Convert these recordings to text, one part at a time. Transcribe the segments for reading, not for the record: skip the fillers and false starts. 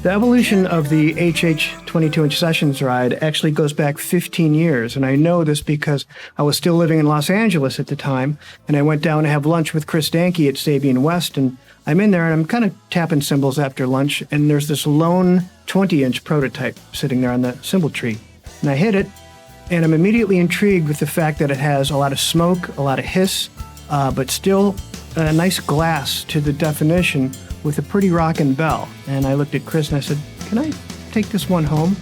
The evolution of the HH 22-inch Sessions ride actually goes back 15 years, and I know this because I was still living in Los Angeles at the time, and I went down to have lunch with Chris Danke at Sabian West, and I'm in there, and I'm kind of tapping cymbals after lunch, and there's this lone 20-inch prototype sitting there on the cymbal tree, and I hit it, and I'm immediately intrigued with the fact that it has a lot of smoke, a lot of hiss, but still a nice glass to the definition with a pretty rockin' bell. And I looked at Chris and I said, "Can I take this one home?"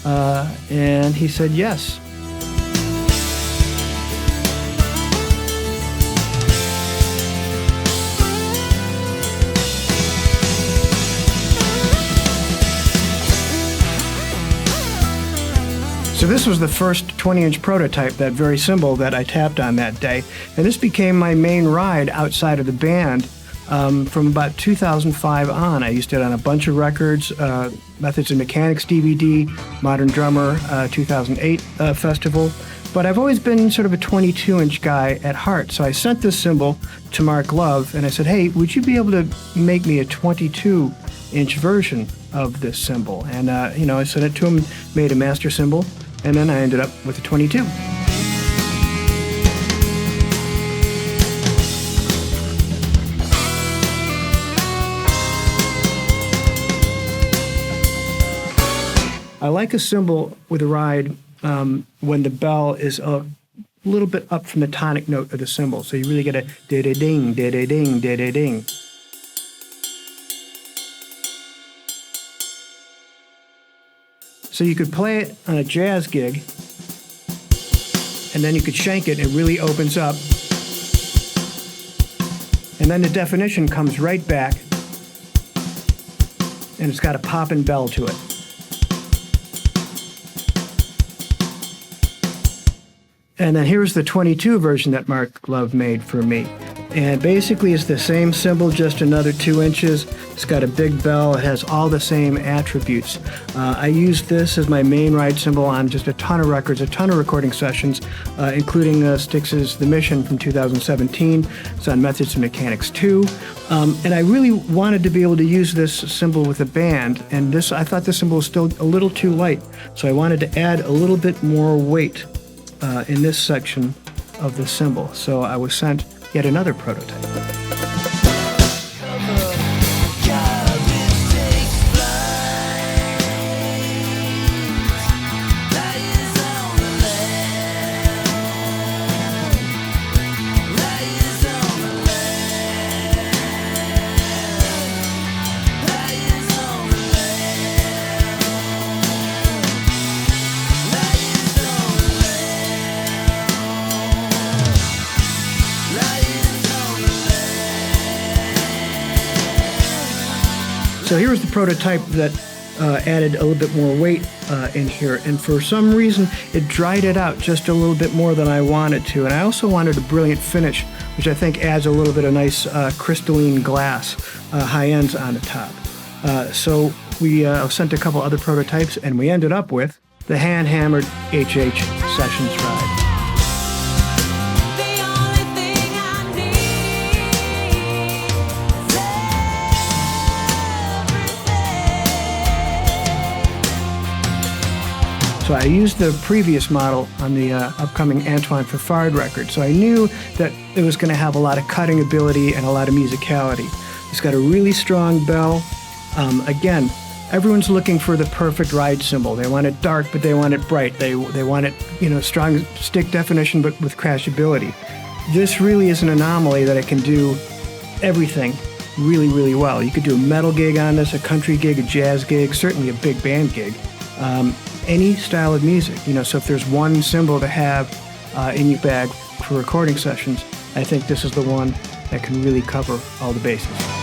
And he said yes. So this was the first 20-inch prototype, that very cymbal that I tapped on that day. And this became my main ride outside of the band from about 2005 on. I used it on a bunch of records, Methods and Mechanics DVD, Modern Drummer 2008 festival. But I've always been sort of a 22-inch guy at heart. So I sent this cymbal to Mark Love and I said, "Hey, would you be able to make me a 22-inch version of this cymbal?" And, I sent it to him, made a master cymbal, and then I ended up with a 22. I like a cymbal with a ride when the bell is a little bit up from the tonic note of the cymbal. So you really get a da-da-ding, da-da-ding, da-da-ding. So you could play it on a jazz gig, and then you could shank it, and it really opens up. And then the definition comes right back, and it's got a poppin' bell to it. And then here's the 22 version that Mark Love made for me. And basically it's the same cymbal, just another 2 inches. It's got a big bell. It has all the same attributes. I used this as my main ride cymbal on just a ton of records, a ton of recording sessions, including Styx's The Mission from 2017. It's on Methods and Mechanics 2. And I really wanted to be able to use this cymbal with a band. And I thought this cymbal was still a little too light. So I wanted to add a little bit more weight in this section of the cymbal. So I was sent yet another prototype. So here's the prototype that added a little bit more weight in here, and for some reason it dried it out just a little bit more than I wanted to. And I also wanted a brilliant finish, which I think adds a little bit of nice crystalline glass high ends on the top. So we sent a couple other prototypes, and we ended up with the hand-hammered HH Sessions ride. So I used the previous model on the upcoming Antoine Fafard record. So I knew that it was going to have a lot of cutting ability and a lot of musicality. It's got a really strong bell. Again, everyone's looking for the perfect ride cymbal. They want it dark, but they want it bright. They want it, strong stick definition, but with crashability. This really is an anomaly that it can do everything really, really well. You could do a metal gig on this, a country gig, a jazz gig, certainly a big band gig. Any style of music, so if there's one cymbal to have in your bag for recording sessions, I think this is the one that can really cover all the bases.